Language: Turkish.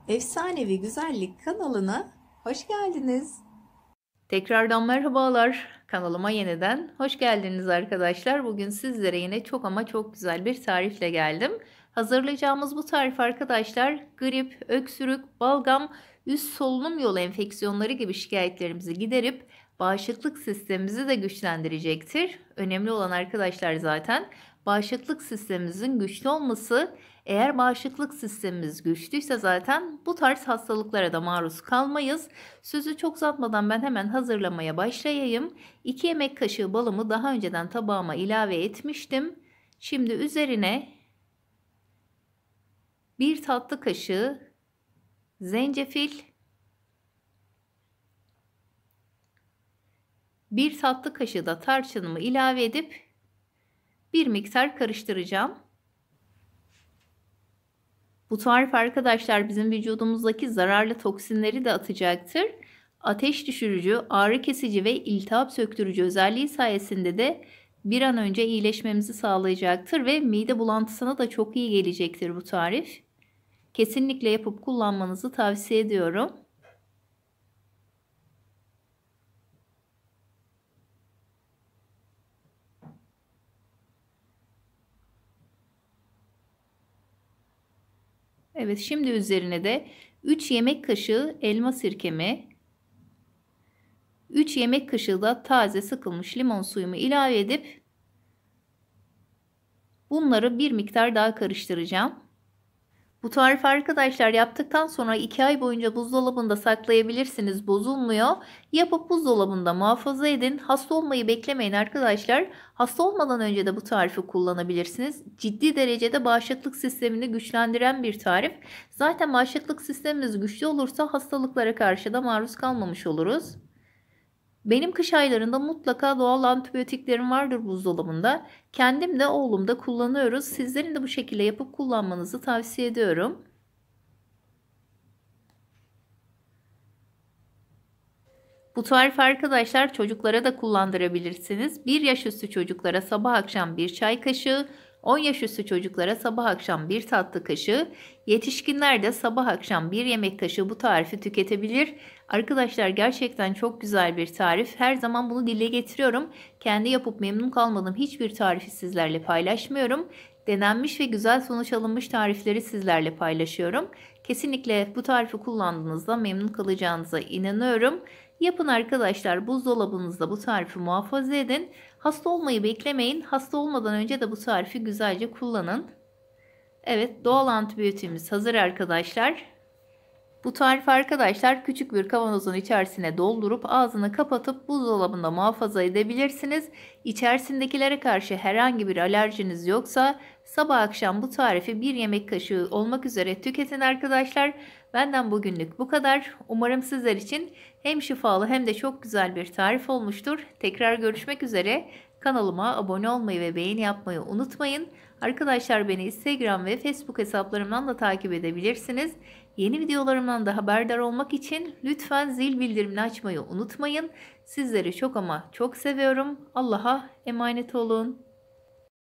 Efsanevi Güzellik kanalına hoş geldiniz. Tekrardan merhabalar. Kanalıma yeniden hoş geldiniz arkadaşlar. Bugün sizlere yine çok ama çok güzel bir tarifle geldim. Hazırlayacağımız bu tarif arkadaşlar grip, öksürük, balgam, üst solunum yolu enfeksiyonları gibi şikayetlerimizi giderip bağışıklık sistemimizi de güçlendirecektir. Önemli olan arkadaşlar zaten bağışıklık sistemimizin güçlü olması. Eğer bağışıklık sistemimiz güçlüyse zaten bu tarz hastalıklara da maruz kalmayız. Sözü çok uzatmadan ben hemen hazırlamaya başlayayım. 2 yemek kaşığı balımı daha önceden tabağıma ilave etmiştim. Şimdi üzerine 1 tatlı kaşığı zencefil, 1 tatlı kaşığı da tarçınımı ilave edip bir miktar karıştıracağım. Bu tarif arkadaşlar bizim vücudumuzdaki zararlı toksinleri de atacaktır. Ateş düşürücü, ağrı kesici ve iltihap söktürücü özelliği sayesinde de bir an önce iyileşmemizi sağlayacaktır ve mide bulantısına da çok iyi gelecektir bu tarif. Kesinlikle yapıp kullanmanızı tavsiye ediyorum. Evet, şimdi üzerine de 3 yemek kaşığı elma sirkemi, 3 yemek kaşığı da taze sıkılmış limon suyumu ilave edip bunları bir miktar daha karıştıracağım. Bu tarifi arkadaşlar yaptıktan sonra 2 ay boyunca buzdolabında saklayabilirsiniz. Bozulmuyor. Yapıp buzdolabında muhafaza edin. Hasta olmayı beklemeyin arkadaşlar. Hasta olmadan önce de bu tarifi kullanabilirsiniz. Ciddi derecede bağışıklık sistemini güçlendiren bir tarif. Zaten bağışıklık sistemimiz güçlü olursa hastalıklara karşı da maruz kalmamış oluruz. Benim kış aylarında mutlaka doğal antibiyotiklerim vardır buzdolabında. Kendim de oğlum da kullanıyoruz. Sizlerin de bu şekilde yapıp kullanmanızı tavsiye ediyorum. Bu tarifi arkadaşlar çocuklara da kullandırabilirsiniz. 1 yaş üstü çocuklara sabah akşam 1 çay kaşığı, 10 yaş üstü çocuklara sabah akşam 1 tatlı kaşığı, yetişkinler de sabah akşam 1 yemek kaşığı bu tarifi tüketebilir. Arkadaşlar gerçekten çok güzel bir tarif. Her zaman bunu dile getiriyorum. Kendi yapıp memnun kalmadığım hiçbir tarifi sizlerle paylaşmıyorum. Denenmiş ve güzel sonuç alınmış tarifleri sizlerle paylaşıyorum. Kesinlikle bu tarifi kullandığınızda memnun kalacağınıza inanıyorum. Yapın arkadaşlar, buzdolabınızda bu tarifi muhafaza edin. Hasta olmayı beklemeyin. Hasta olmadan önce de bu tarifi güzelce kullanın. Evet, doğal antibiyotiğimiz hazır arkadaşlar. Bu tarifi arkadaşlar küçük bir kavanozun içerisine doldurup ağzını kapatıp buzdolabında muhafaza edebilirsiniz. İçerisindekilere karşı herhangi bir alerjiniz yoksa sabah akşam bu tarifi 1 yemek kaşığı olmak üzere tüketin arkadaşlar. Benden bugünlük bu kadar. Umarım sizler için hem şifalı hem de çok güzel bir tarif olmuştur. Tekrar görüşmek üzere. Kanalıma abone olmayı ve beğeni yapmayı unutmayın. Arkadaşlar beni Instagram ve Facebook hesaplarımdan da takip edebilirsiniz. Yeni videolarımdan da haberdar olmak için lütfen zil bildirimini açmayı unutmayın. Sizleri çok ama çok seviyorum. Allah'a emanet olun.